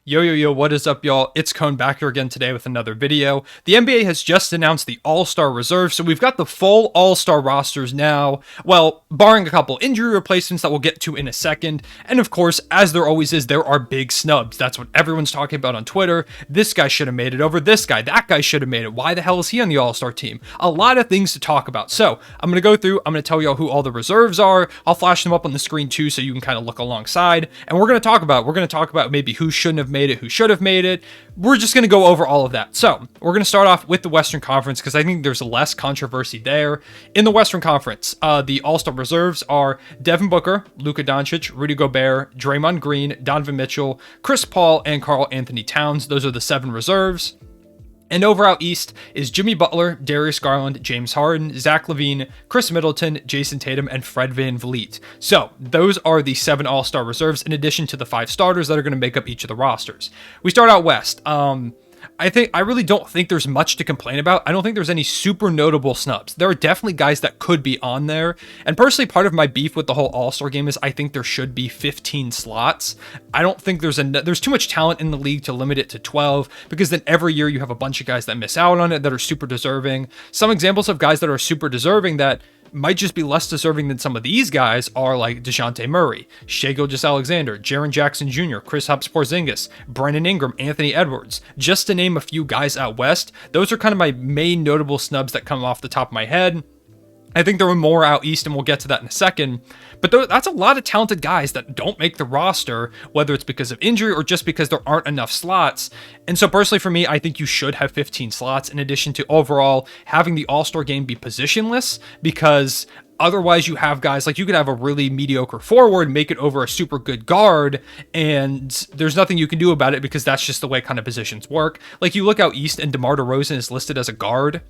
Yo, what is up, y'all? It's Cone back here again today with another video. The NBA has just announced the All-Star Reserve, so we've got the full All-Star rosters now. Well, barring a couple injury replacements that we'll get to in a second. And of course, as there always is, there are big snubs. That's what everyone's talking about on Twitter. This guy should have made it over this guy. That guy should have made it. Why the hell is he on the All-Star team? A lot of things to talk about. So I'm going to go through, I'm going to tell y'all who all the reserves are. I'll flash them up on the screen too, so you can kind of look alongside. And we're going to talk about maybe who shouldn't have made it, who should have made it. We're just going to go over all of that. So we're going to start off with the Western Conference because I think there's less controversy there. In the Western Conference, the All-Star reserves are Devin Booker, Luka Doncic, Rudy Gobert, Draymond Green, Donovan Mitchell, Chris Paul, and Karl Anthony Towns. Those are the 7 reserves. And over out east is Jimmy Butler, Darius Garland, James Harden, Zach LaVine, Chris Middleton, Jason Tatum, and Fred VanVleet. So those are the 7 All-Star reserves in addition to the 5 starters that are going to make up each of the rosters. We start out west. I really don't think there's much to complain about. I don't think there's any super notable snubs. There are definitely guys that could be on there. And personally, part of my beef with the whole All-Star game is I think there should be 15 slots. I don't think there's too much talent in the league to limit it to 12, because then every year you have a bunch of guys that miss out on it that are super deserving. Some examples of guys that are super deserving that might just be less deserving than some of these guys are like DeJounte Murray, Shai Gilgeous-Alexander, Jaren Jackson Jr., Kristaps Porzingis, Brandon Ingram, Anthony Edwards, just to name a few guys out west. Those are kind of my main notable snubs that come off the top of my head. I think there were more out east, and we'll get to that in a second. But that's a lot of talented guys that don't make the roster, whether it's because of injury or just because there aren't enough slots. And so personally for me, I think you should have 15 slots in addition to overall having the All-Star game be positionless, because otherwise you have guys like, you could have a really mediocre forward make it over a super good guard, and there's nothing you can do about it because that's just the way kind of positions work. Like, you look out east and DeMar DeRozan is listed as a guard.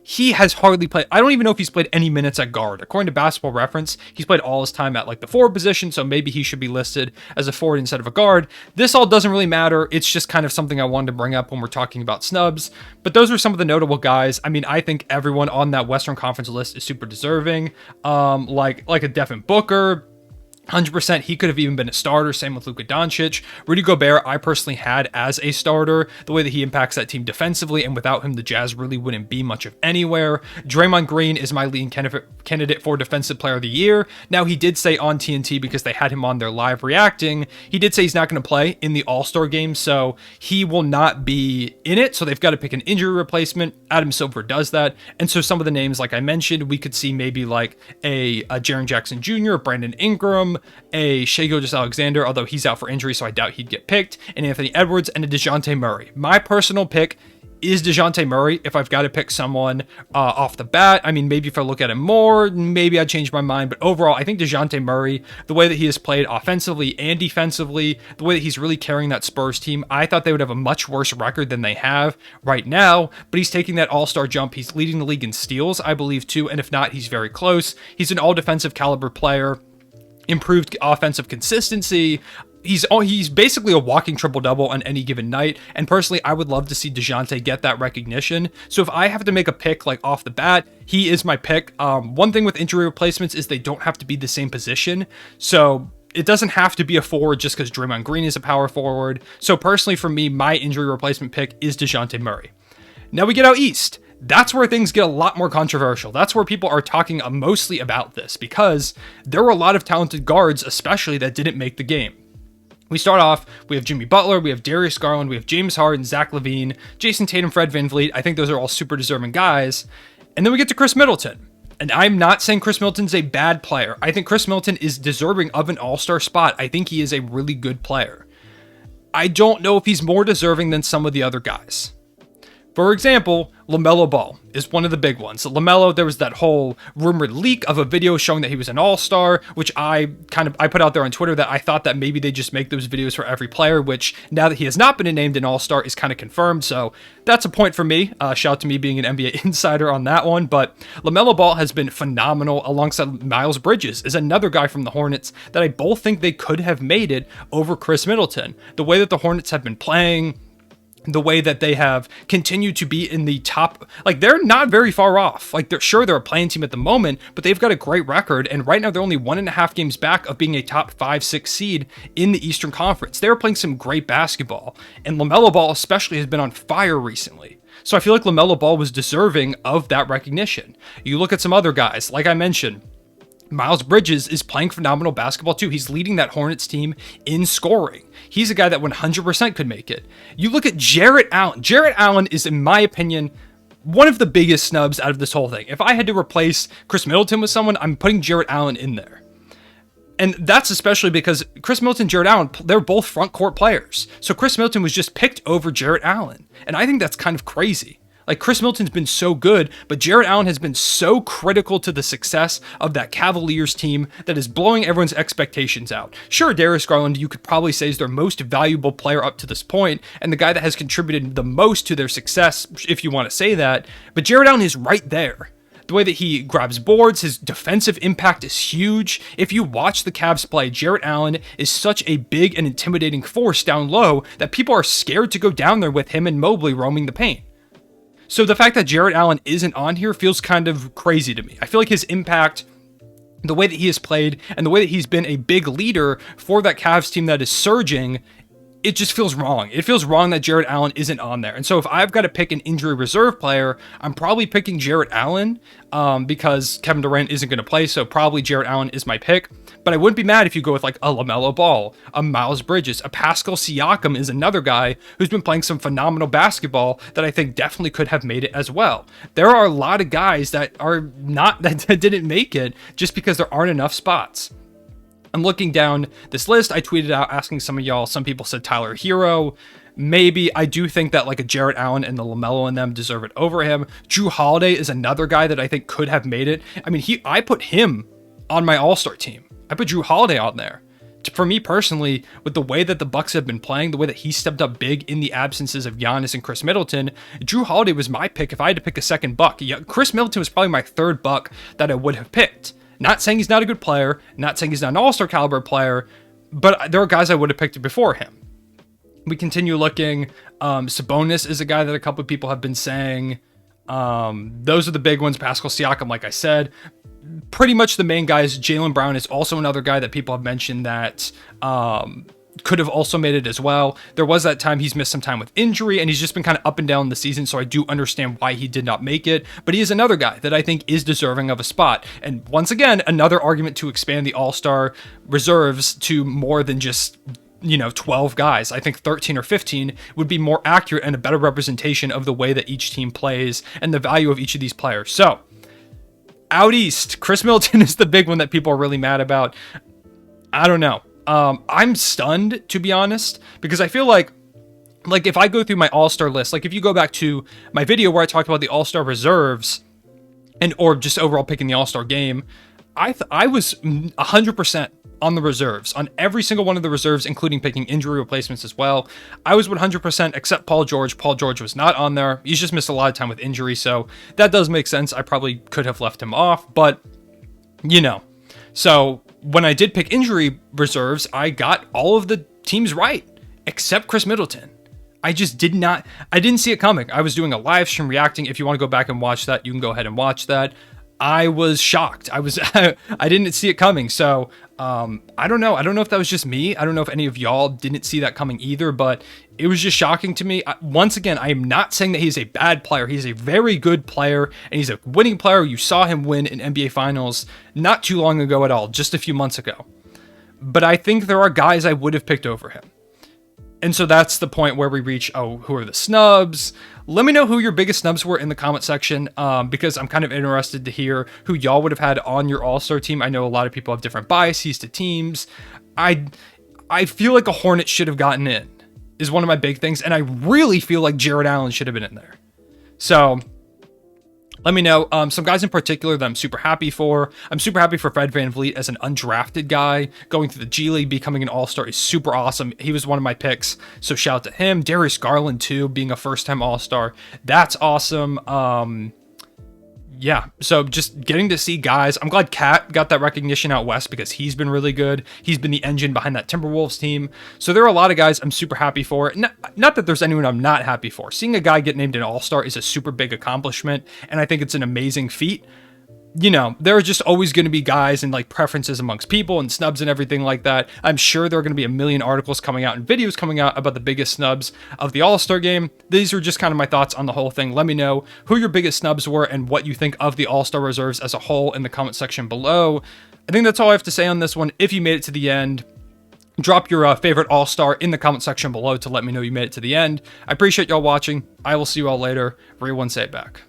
He has hardly played. I don't even know if he's played any minutes at guard. According to Basketball Reference, he's played all his time at like the forward position, so maybe he should be listed as a forward instead of a guard. This all doesn't really matter. It's just kind of something I wanted to bring up when we're talking about snubs. But those are some of the notable guys. I mean, I think everyone on that Western Conference list is super deserving. Like a Devin Booker. 100%, he could have even been a starter. Same with Luka Doncic. Rudy Gobert, I personally had as a starter. The way that he impacts that team defensively, and without him, the Jazz really wouldn't be much of anywhere. Draymond Green is my leading candidate for Defensive Player of the Year. Now, he did say on TNT, because they had him on there live reacting, he did say he's not going to play in the All-Star game, so he will not be in it. So they've got to pick an injury replacement. Adam Silver does that. And so some of the names, like I mentioned, we could see maybe like a Jaren Jackson Jr., Brandon Ingram, a Shai Gilgeous-Alexander, although he's out for injury, so I doubt he'd get picked, and Anthony Edwards, and a DeJounte Murray. My personal pick is DeJounte Murray if I've got to pick someone off the bat. I mean, maybe if I look at him more, maybe I'd change my mind, but overall, I think DeJounte Murray, the way that he has played offensively and defensively, the way that he's really carrying that Spurs team, I thought they would have a much worse record than they have right now, but he's taking that all-star jump. He's leading the league in steals, I believe, too, and if not, he's very close. He's an all-defensive caliber player. Improved offensive consistency. He's basically a walking triple-double on any given night, and personally, I would love to see DeJounte get that recognition. So if I have to make a pick like off the bat, he is my pick. One thing with injury replacements is they don't have to be the same position, so it doesn't have to be a forward just because Draymond Green is a power forward. So personally for me, my injury replacement pick is DeJounte Murray. Now we get out east. That's where things get a lot more controversial. That's where people are talking mostly about this, because there were a lot of talented guards, especially, that didn't make the game. We start off, we have Jimmy Butler, we have Darius Garland, we have James Harden, Zach LaVine, Jason Tatum, Fred VanVleet. I think those are all super deserving guys. And then we get to Chris Middleton. And I'm not saying Chris Middleton's a bad player. I think Chris Middleton is deserving of an all-star spot. I think he is a really good player. I don't know if he's more deserving than some of the other guys. For example, LaMelo Ball is one of the big ones. LaMelo, there was that whole rumored leak of a video showing that he was an all-star, which I put out there on Twitter that I thought that maybe they just make those videos for every player, which now that he has not been named an all-star is kind of confirmed. So that's a point for me. Shout out to me being an NBA insider on that one. But LaMelo Ball has been phenomenal, alongside Miles Bridges is another guy from the Hornets that I both think they could have made it over Chris Middleton. The way that the Hornets have been playing, the way that they have continued to be in the top, like they're not very far off. Like they're a playing team at the moment, but they've got a great record. And right now they're only 1.5 games back of being a top 5-6 seed in the Eastern Conference. They're playing some great basketball, and LaMelo Ball especially has been on fire recently. So I feel like LaMelo Ball was deserving of that recognition. You look at some other guys, like I mentioned, Miles Bridges is playing phenomenal basketball too. He's leading that Hornets team in scoring. He's a guy that 100% could make it. You look at Jarrett Allen. Jarrett Allen is, in my opinion, one of the biggest snubs out of this whole thing. If I had to replace Chris Middleton with someone, I'm putting Jarrett Allen in there. And that's especially because Chris Middleton and Jarrett Allen, they're both front court players. So Chris Middleton was just picked over Jarrett Allen. And I think that's kind of crazy. Like, Chris Middleton's been so good, but Jarrett Allen has been so critical to the success of that Cavaliers team that is blowing everyone's expectations out. Sure, Darius Garland, you could probably say, is their most valuable player up to this point, and the guy that has contributed the most to their success, if you want to say that, but Jarrett Allen is right there. The way that he grabs boards, his defensive impact is huge. If you watch the Cavs play, Jarrett Allen is such a big and intimidating force down low that people are scared to go down there with him and Mobley roaming the paint. So the fact that Jarrett Allen isn't on here feels kind of crazy to me. I feel like his impact, the way that he has played, and the way that he's been a big leader for that Cavs team that is surging, it just feels wrong. It feels wrong that Jarrett Allen isn't on there. And so if I've got to pick an injury reserve player, I'm probably picking Jarrett Allen because Kevin Durant isn't going to play, so probably Jarrett Allen is my pick. But I wouldn't be mad if you go with like a LaMelo Ball, a Miles Bridges, a Pascal Siakam is another guy who's been playing some phenomenal basketball that I think definitely could have made it as well. There are a lot of guys that are not, that didn't make it just because there aren't enough spots. I'm looking down this list. I tweeted out asking some of y'all. Some people said Tyler Hero. Maybe. I do think that like a Jarrett Allen and the LaMelo in them deserve it over him. Drew Holiday is another guy that I think could have made it. I mean, I put him on my All-Star team. I put Drew Holiday on there. For me personally, with the way that the Bucks have been playing, the way that he stepped up big in the absences of Giannis and Chris Middleton, Drew Holiday was my pick if I had to pick a second Buck. Yeah, Chris Middleton was probably my third Buck that I would have picked. Not saying he's not a good player, not saying he's not an all-star caliber player, but there are guys I would have picked before him. We continue looking. Sabonis is a guy that a couple of people have been saying. Those are the big ones. Pascal Siakam, like I said. Pretty much the main guys. Jaylen Brown is also another guy that people have mentioned that could have also made it as well. There was that time he's missed some time with injury, and he's just been kind of up and down the season, so I do understand why he did not make it, but he is another guy that I think is deserving of a spot. And once again, another argument to expand the All-Star reserves to more than just 12 guys. I think 13 or 15 would be more accurate and a better representation of the way that each team plays and the value of each of these players. So, out east, Chris Middleton is the big one that people are really mad about. I don't know. I'm stunned, to be honest, because I feel like if I go through my All-Star list, like if you go back to my video where I talked about the All-Star reserves or just overall picking the All-Star game, I was 100% on the reserves, on every single one of the reserves, including picking injury replacements as well. I was 100% except Paul George. Paul George was not on there. He's just missed a lot of time with injury, so that does make sense. I probably could have left him off, but So when I did pick injury reserves, I got all of the teams right, except Chris Middleton. I didn't see it coming. I was doing a live stream reacting. If you want to go back and watch that, you can go ahead and watch that. I was shocked. I didn't see it coming. So I don't know. I don't know if that was just me. I don't know if any of y'all didn't see that coming either, but it was just shocking to me. Once again, I am not saying that he's a bad player. He's a very good player, and he's a winning player. You saw him win an NBA Finals not too long ago at all, just a few months ago. But I think there are guys I would have picked over him. And so that's the point where we reach, who are the snubs? Let me know who your biggest snubs were in the comment section, because I'm kind of interested to hear who y'all would have had on your All-Star team. I know a lot of people have different biases to teams. I feel like a Hornet should have gotten in, is one of my big things, and I really feel like Jarrett Allen should have been in there. So let me know. Some guys in particular that I'm super happy for. I'm super happy for Fred VanVleet as an undrafted guy. Going through the G League, becoming an All-Star is super awesome. He was one of my picks, so shout out to him. Darius Garland, too, being a first-time All-Star. That's awesome. yeah, so just getting to see guys. I'm glad Cat got that recognition out west because he's been really good. He's been the engine behind that Timberwolves team. So there are a lot of guys I'm super happy for. Not that there's anyone I'm not happy for. Seeing a guy get named an All-Star is a super big accomplishment, and I think it's an amazing feat. You know, there are just always going to be guys and like preferences amongst people and snubs and everything like that. I'm sure there are going to be a million articles coming out and videos coming out about the biggest snubs of the All-Star game. These are just kind of my thoughts on the whole thing. Let me know who your biggest snubs were and what you think of the All-Star reserves as a whole in the comment section below. I think that's all I have to say on this one. If you made it to the end, drop your favorite All-Star in the comment section below to let me know you made it to the end. I appreciate y'all watching. I will see you all later. Everyone say it back.